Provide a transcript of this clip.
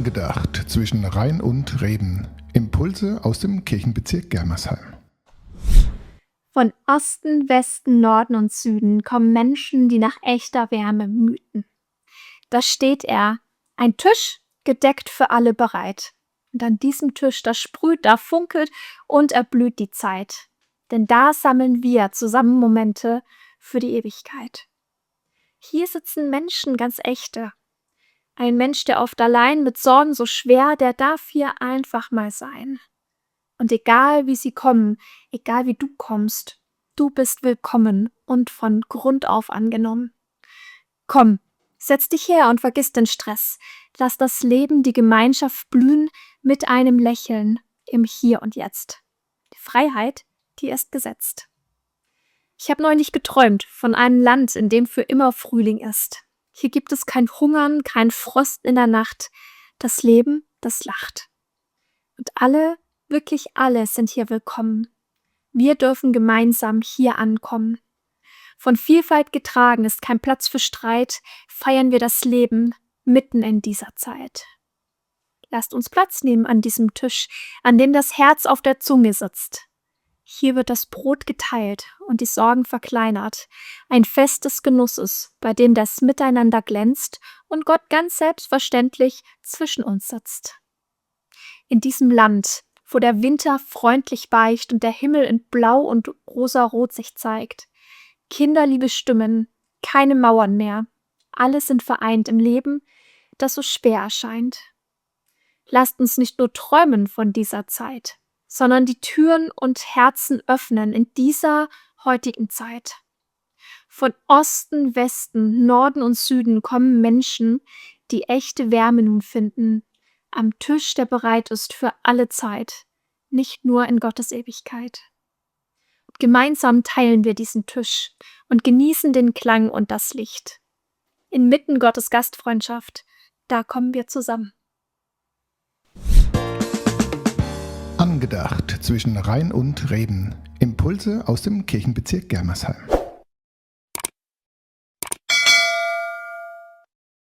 Angedacht zwischen Rhein und Reden. Impulse aus dem Kirchenbezirk Germersheim. Von Osten, Westen, Norden und Süden kommen Menschen, die nach echter Wärme mühten. Da steht er, ein Tisch, gedeckt für alle bereit. Und an diesem Tisch, da sprüht, da funkelt und erblüht die Zeit. Denn da sammeln wir zusammen Momente für die Ewigkeit. Hier sitzen Menschen, ganz echte. Ein Mensch, der oft allein mit Sorgen so schwer, der darf hier einfach mal sein. Und egal wie sie kommen, egal wie du kommst, du bist willkommen und von Grund auf angenommen. Komm, setz dich her und vergiss den Stress. Lass das Leben, die Gemeinschaft blühen mit einem Lächeln im Hier und Jetzt. Die Freiheit, die ist gesetzt. Ich habe neulich geträumt von einem Land, in dem für immer Frühling ist. Hier gibt es kein Hungern, kein Frost in der Nacht. Das Leben, das lacht. Und alle, wirklich alle sind hier willkommen. Wir dürfen gemeinsam hier ankommen. Von Vielfalt getragen ist kein Platz für Streit, feiern wir das Leben mitten in dieser Zeit. Lasst uns Platz nehmen an diesem Tisch, an dem das Herz auf der Zunge sitzt. Hier wird das Brot geteilt und die Sorgen verkleinert. Ein Fest des Genusses, bei dem das Miteinander glänzt und Gott ganz selbstverständlich zwischen uns sitzt. In diesem Land, wo der Winter freundlich beicht und der Himmel in Blau und Rosarot sich zeigt. Kinderliebe Stimmen, keine Mauern mehr. Alle sind vereint im Leben, das so schwer erscheint. Lasst uns nicht nur träumen von dieser Zeit, sondern die Türen und Herzen öffnen in dieser heutigen Zeit. Von Osten, Westen, Norden und Süden kommen Menschen, die echte Wärme nun finden, am Tisch, der bereit ist für alle Zeit, nicht nur in Gottes Ewigkeit. Gemeinsam teilen wir diesen Tisch und genießen den Klang und das Licht. Inmitten Gottes Gastfreundschaft, da kommen wir zusammen. Angedacht zwischen Rhein und Reden. Impulse aus dem Kirchenbezirk Germersheim.